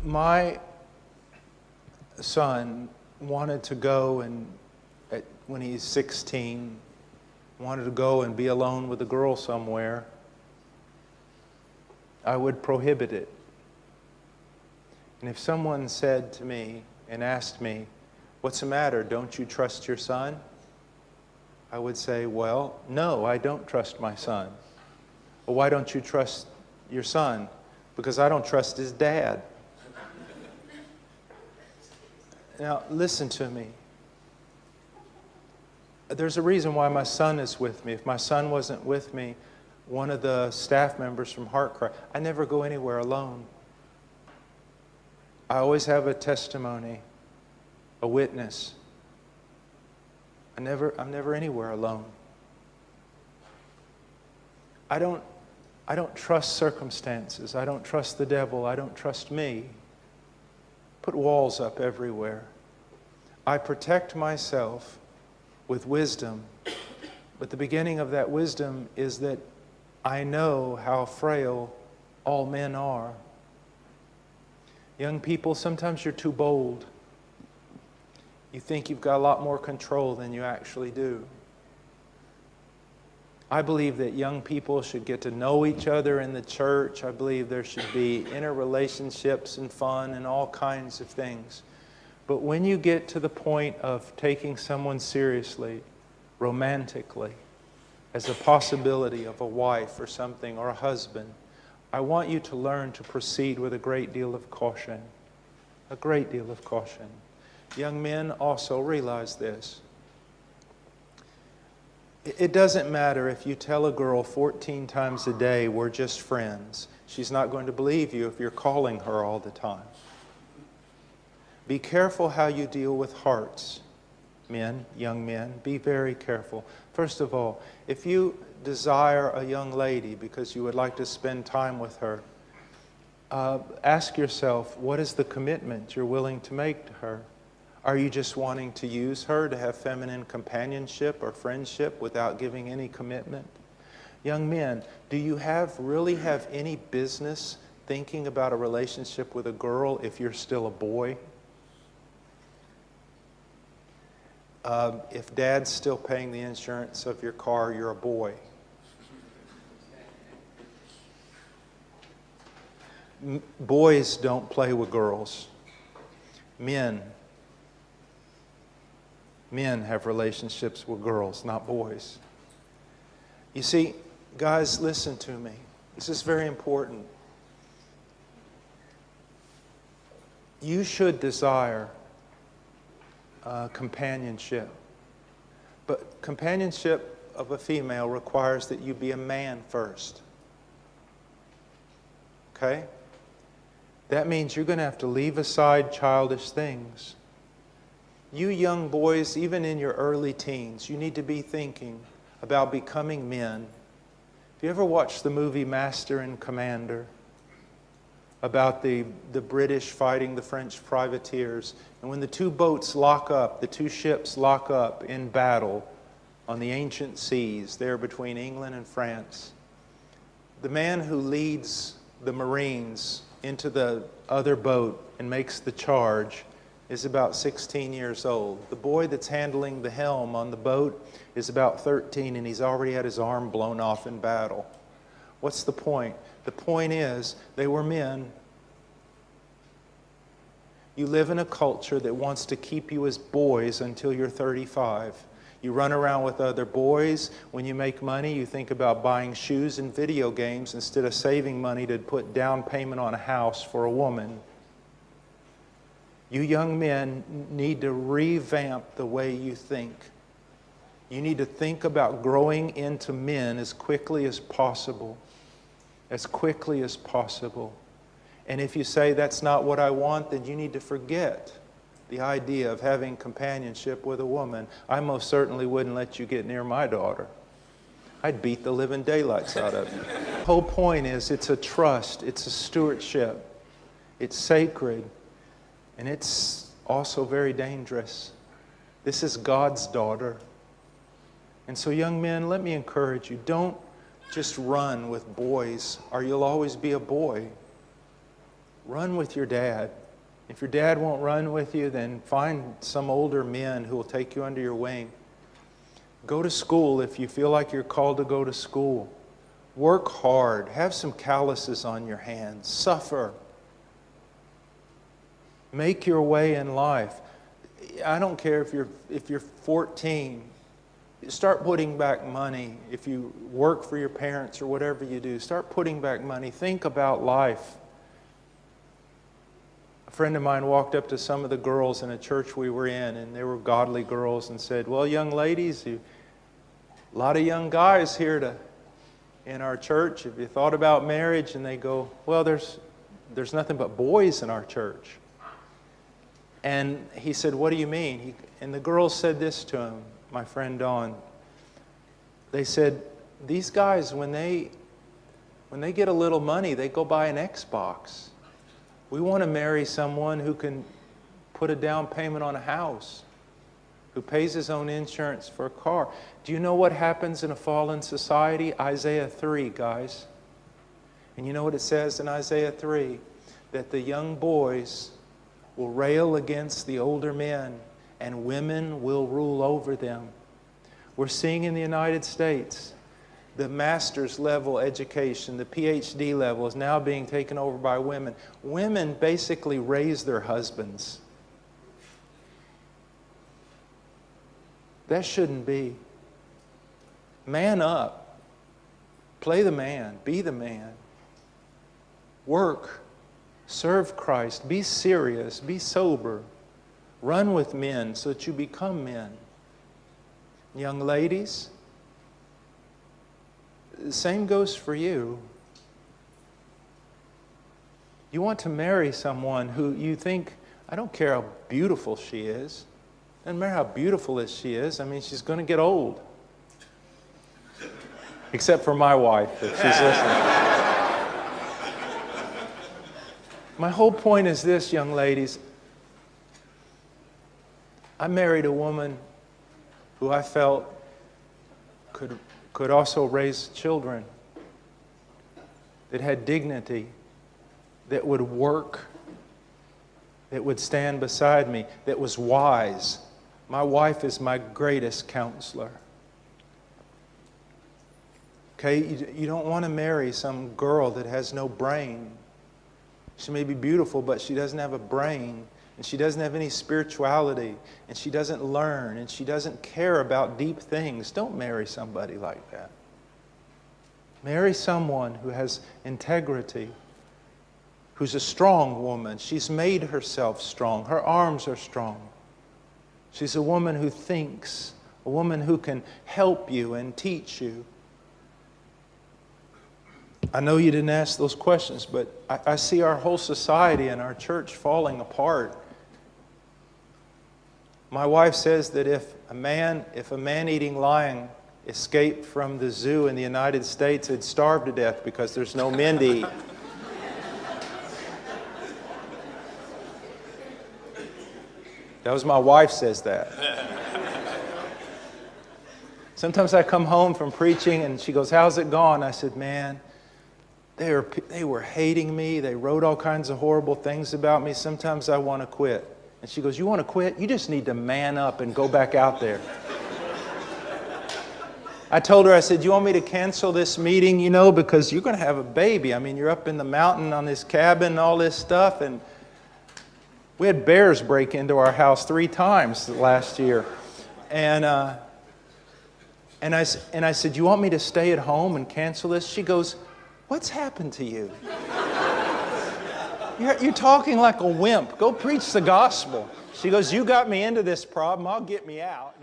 My son wanted to go when he's 16, wanted to go and be alone with a girl somewhere. I would prohibit it. And if someone said to me and asked me, "What's the matter? Don't you trust your son?" I would say, "Well, no, I don't trust my son." "Well, why don't you trust your son?" "Because I don't trust his dad." Now, listen to me. There's a reason why my son is with me. If my son wasn't with me, one of the staff members from Heartcry, I never go anywhere alone. I always have a testimony, a witness. I'm never anywhere alone. I don't trust circumstances. I don't trust the devil. I don't trust me. Put walls up everywhere. I protect myself with wisdom, but the beginning of that wisdom is that I know how frail all men are. Young people, sometimes you're too bold. You think you've got a lot more control than you actually do. I believe that young people should get to know each other in the church. I believe there should be interrelationships and fun and all kinds of things. But when you get to the point of taking someone seriously, romantically, as a possibility of a wife or something, or a husband, I want you to learn to proceed with a great deal of caution. A great deal of caution. Young men also realize this. It doesn't matter if you tell a girl 14 times a day, "We're just friends." She's not going to believe you if you're calling her all the time. Be careful how you deal with hearts, men, young men. Be very careful. First of all, if you desire a young lady because you would like to spend time with her, ask yourself, what is the commitment you're willing to make to her? Are you just wanting to use her to have feminine companionship or friendship without giving any commitment? Young men, do you really have any business thinking about a relationship with a girl if you're still a boy? If dad's still paying the insurance of your car, you're a boy. Boys don't play with girls. Men have relationships with girls, not boys. You see, guys, listen to me. This is very important. You should desire companionship. But companionship of a female requires that you be a man first. Okay? That means you're going to have to leave aside childish things. You young boys, even in your early teens, you need to be thinking about becoming men. Have you ever watched the movie Master and Commander? About the British fighting the French privateers. And when the two boats lock up, the two ships lock up in battle on the ancient seas there between England and France, the man who leads the Marines into the other boat and makes the charge is about 16 years old. The boy that's handling the helm on the boat is about 13, and he's already had his arm blown off in battle. What's the point? The point is, they were men. You live in a culture that wants to keep you as boys until you're 35. You run around with other boys. When you make money, you think about buying shoes and video games instead of saving money to put down payment on a house for a woman. You young men need to revamp the way you think. You need to think about growing into men as quickly as possible. As quickly as possible. And if you say that's not what I want, then you need to forget the idea of having companionship with a woman. I most certainly wouldn't let you get near my daughter. I'd beat the living daylights out of you. The whole point is it's a trust, it's a stewardship, it's sacred, and it's also very dangerous. This is God's daughter. And so young men, let me encourage you, don't just run with boys or you'll always be a boy. Run with your dad. If your dad won't run with you, then find some older men who will take you under your wing. Go to school if you feel like you're called to go to school. Work hard. Have some calluses on your hands. Suffer. Make your way in life. I don't care if you're 14. Start putting back money. If you work for your parents or whatever you do, start putting back money. Think about life. A friend of mine walked up to some of the girls in a church we were in, and they were godly girls, and said, well, young ladies, a lot of young guys here in our church. Have you thought about marriage? And they go, well, there's nothing but boys in our church. And he said, what do you mean? And the girls said this to him, my friend Don. They said, these guys, when they get a little money, they go buy an Xbox. We want to marry someone who can put a down payment on a house, who pays his own insurance for a car. Do you know what happens in a fallen society? Isaiah 3, guys. And you know what it says in Isaiah 3? That the young boys will rail against the older men, and women will rule over them. We're seeing in the United States, the master's level education, the PhD level, is now being taken over by women. Women basically raise their husbands. That shouldn't be. Man up. Play the man. Be the man. Work. Serve Christ. Be serious. Be sober. Run with men so that you become men. Young ladies, the same goes for you. You want to marry someone who you think, I don't care how beautiful she is. Doesn't matter how beautiful she is. I mean, she's going to get old. Except for my wife, if she's listening. My whole point is this, young ladies. I married a woman who I felt could also raise children, that had dignity, that would work, that would stand beside me, that was wise. My wife is my greatest counselor. Okay, you don't want to marry some girl that has no brain. She may be beautiful, but she doesn't have a brain, and she doesn't have any spirituality, and she doesn't learn, and she doesn't care about deep things. Don't marry somebody like that. Marry someone who has integrity, who's a strong woman. She's made herself strong. Her arms are strong. She's a woman who thinks, a woman who can help you and teach you. I know you didn't ask those questions, but I see our whole society and our church falling apart. My wife says that if a man-eating lion escaped from the zoo in the United States, he'd starve to death because there's no men to eat. That was my wife says that. Sometimes I come home from preaching and she goes, how's it gone? I said, man, they were hating me. They wrote all kinds of horrible things about me. Sometimes I want to quit. And she goes, you want to quit? You just need to man up and go back out there. I told her, I said, you want me to cancel this meeting, because you're going to have a baby. I mean, you're up in the mountain on this cabin and all this stuff. And we had bears break into our house 3 times last year. And I said, you want me to stay at home and cancel this? She goes, what's happened to you? You're talking like a wimp. Go preach the gospel. She goes, you got me into this problem. I'll get me out.